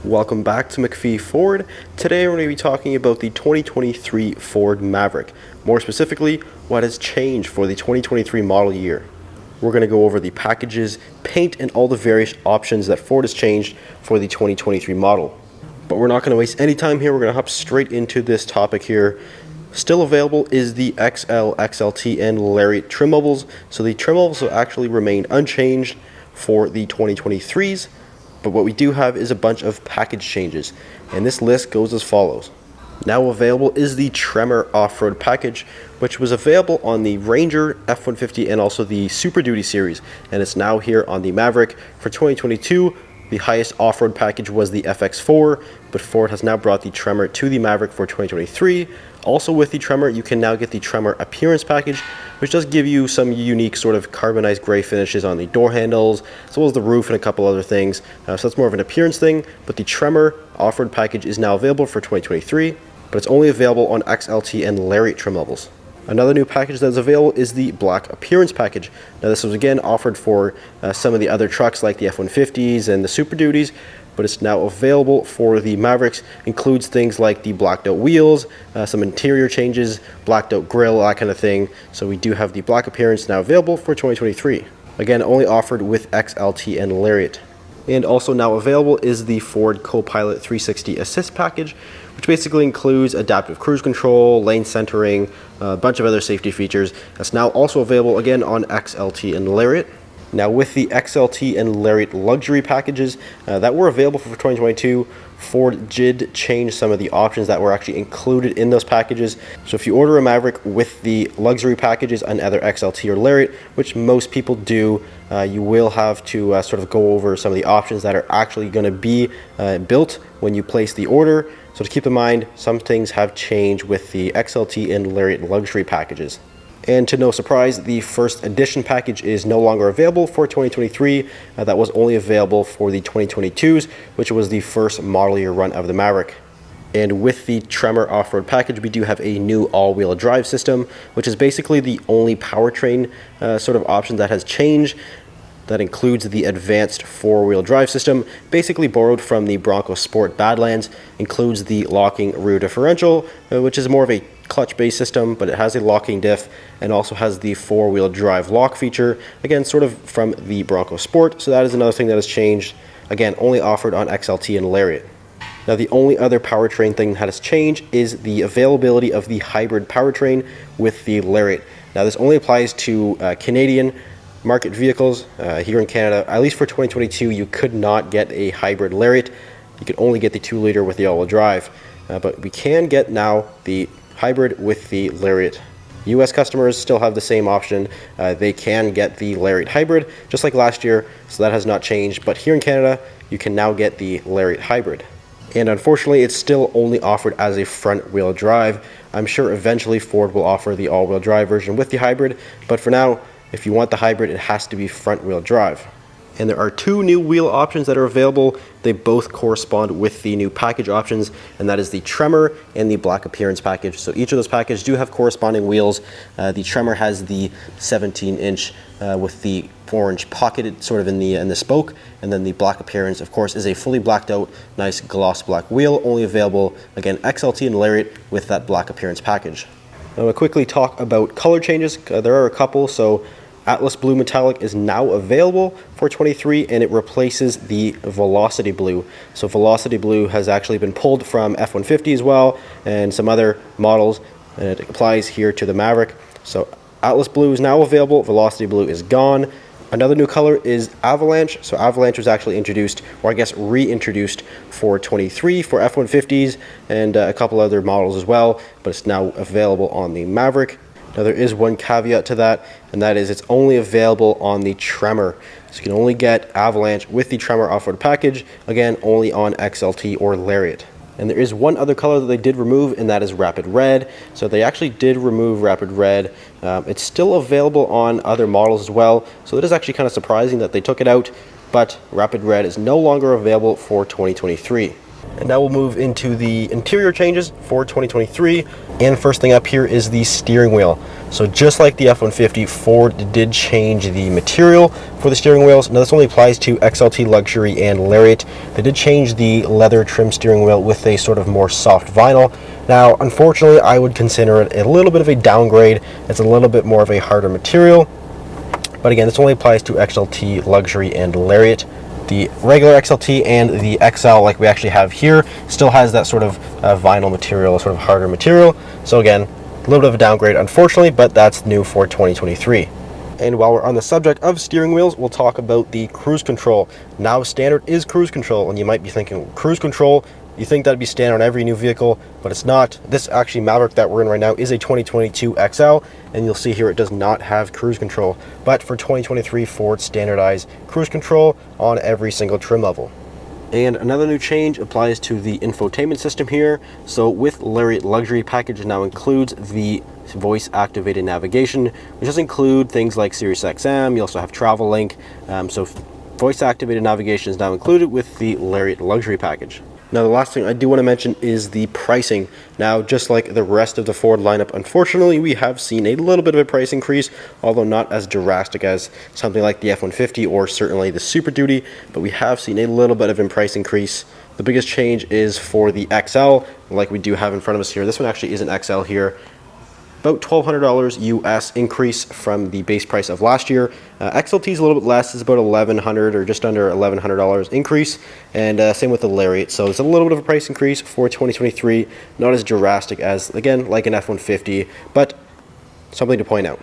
Welcome back to McPhee Ford. Today we're going to be talking about the 2023 Ford Maverick. More specifically, what has changed for the 2023 model year. We're going to go over the packages, paint, and all the various options that Ford has changed for the 2023 model. But we're not going to waste any time here. We're going to hop straight into this topic here. Still available is the XL, XLT, and Lariat trim levels. So the trim levels will actually remain unchanged for the 2023s. But what we do have is a bunch of package changes, and this list goes as follows. Now available is the Tremor Off-Road Package, which was available on the Ranger, F-150, and also the Super Duty series, and it's now here on the Maverick. For 2022, the highest off-road package was the FX4, but Ford has now brought the Tremor to the Maverick for 2023. Also with the Tremor, you can now get the Tremor Appearance Package, which does give you some unique sort of carbonized gray finishes on the door handles, as well as the roof and a couple other things. So that's more of an appearance thing, but the Tremor Off-Road Package is now available for 2023, but it's only available on XLT and Lariat trim levels. Another new package that is available is the Black Appearance Package. Now this was again offered for some of the other trucks like the F-150s and the Super Duties, but it's now available for the Mavericks. Includes things like the blacked out wheels, some interior changes, blacked out grille, that kind of thing. So we do have the Black Appearance now available for 2023. Again, only offered with XLT and Lariat. And also now available is the Ford Co-Pilot 360 Assist Package, which basically includes adaptive cruise control, lane centering, a bunch of other safety features. That's now also available again on XLT and Lariat. Now with the XLT and Lariat luxury packages that were available for 2022, Ford did change some of the options that were actually included in those packages. So if you order a Maverick with the luxury packages on either XLT or Lariat, which most people do, you will have to sort of go over some of the options that are actually going to be built when you place the order. So to keep in mind, some things have changed with the XLT and Lariat luxury packages. And to no surprise, the first edition package is no longer available for 2023. That was only available for the 2022s, which was the first model year run of the Maverick. And with the Tremor Off-Road Package, we do have a new all-wheel drive system, which is basically the only powertrain sort of option that has changed. That includes the advanced four-wheel drive system, basically borrowed from the Bronco Sport Badlands. Includes the locking rear differential, which is more of a clutch-based system, but it has a locking diff, and also has the four-wheel drive lock feature, again sort of from the Bronco Sport. So that is another thing that has changed, again only offered on XLT and Lariat. Now the only other powertrain thing that has changed is the availability of the hybrid powertrain with the Lariat. Now this only applies to Canadian market vehicles. Here in Canada, at least for 2022, you could not get a hybrid Lariat. You could only get the 2-liter with the all-wheel drive, but we can get now the hybrid with the Lariat. US customers still have the same option. They can get the Lariat hybrid just like last year, so that has not changed. But here in Canada, you can now get the Lariat hybrid. And unfortunately, it's still only offered as a front-wheel drive. I'm sure eventually Ford will offer the all-wheel drive version with the hybrid, but for now, if you want the hybrid, it has to be front-wheel drive. And there are two new wheel options that are available. They both correspond with the new package options, and that is the Tremor and the Black Appearance Package. So each of those packages do have corresponding wheels. The Tremor has the 17-inch with the orange pocketed sort of in the spoke, and then the Black Appearance, of course, is a fully blacked out, nice gloss black wheel, only available, again, XLT and Lariat with that Black Appearance package. Now we'll quickly talk about color changes. There are a couple. So Atlas Blue Metallic is now available for 23, and it replaces the Velocity Blue. So Velocity Blue has actually been pulled from F-150 as well, and some other models, and it applies here to the Maverick. So Atlas Blue is now available, Velocity Blue is gone. Another new color is Avalanche. So Avalanche was actually introduced, or I guess reintroduced for 23 for F-150s and a couple other models as well, but it's now available on the Maverick. Now there is one caveat to that, and that is it's only available on the Tremor. So you can only get Avalanche with the Tremor Off-Road Package, again only on XLT or Lariat. And there is one other color that they did remove, and that is Rapid Red. So they actually did remove Rapid Red. It's still available on other models as well, so it is actually kind of surprising that they took it out, but Rapid Red is no longer available for 2023. And now we'll move into the interior changes for 2023. And first thing up here is the steering wheel. So just like the F-150, Ford did change the material for the steering wheels. Now this only applies to XLT Luxury and Lariat. They did change the leather trim steering wheel with a sort of more soft vinyl. Now, unfortunately, I would consider it a little bit of a downgrade. It's a little bit more of a harder material. But again, this only applies to XLT Luxury and Lariat. The regular XLT and the XL, like we actually have here, still has that sort of vinyl material, sort of harder material. So again, a little bit of a downgrade, unfortunately, but that's new for 2023. And while we're on the subject of steering wheels, we'll talk about the cruise control. Now standard is cruise control, and you might be thinking, cruise control, you think that'd be standard on every new vehicle, but it's not. This actually Maverick that we're in right now is a 2022 XL, and you'll see here it does not have cruise control. But for 2023, Ford standardized cruise control on every single trim level. And another new change applies to the infotainment system here. So with Lariat Luxury Package now includes the voice activated navigation, which does include things like Sirius XM. You also have Travel Link. So voice activated navigation is now included with the Lariat Luxury Package. Now, the last thing I do want to mention is the pricing. Now, just like the rest of the Ford lineup, unfortunately, we have seen a little bit of a price increase, although not as drastic as something like the F-150 or certainly the Super Duty, but we have seen a little bit of a price increase. The biggest change is for the XL, like we do have in front of us here. This one actually is an XL here. About $1,200 US increase from the base price of last year. XLT is a little bit less. It's about $1,100 or just under $1,100 increase, and same with the Lariat. So it's a little bit of a price increase for 2023. Not as drastic as, again, like an F-150, but something to point out.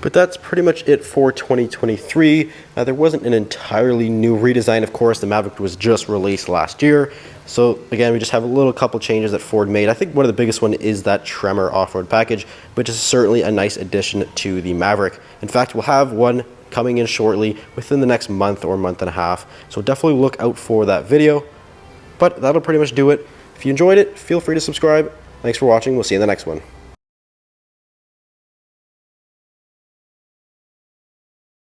But that's pretty much it for 2023. There wasn't an entirely new redesign, of course. The Maverick was just released last year. So again, we just have a little couple changes that Ford made. I think one of the biggest one is that Tremor Off-Road Package, which is certainly a nice addition to the Maverick. In fact, we'll have one coming in shortly within the next month or month and a half. So definitely look out for that video. But that'll pretty much do it. If you enjoyed it, feel free to subscribe. Thanks for watching. We'll see you in the next one.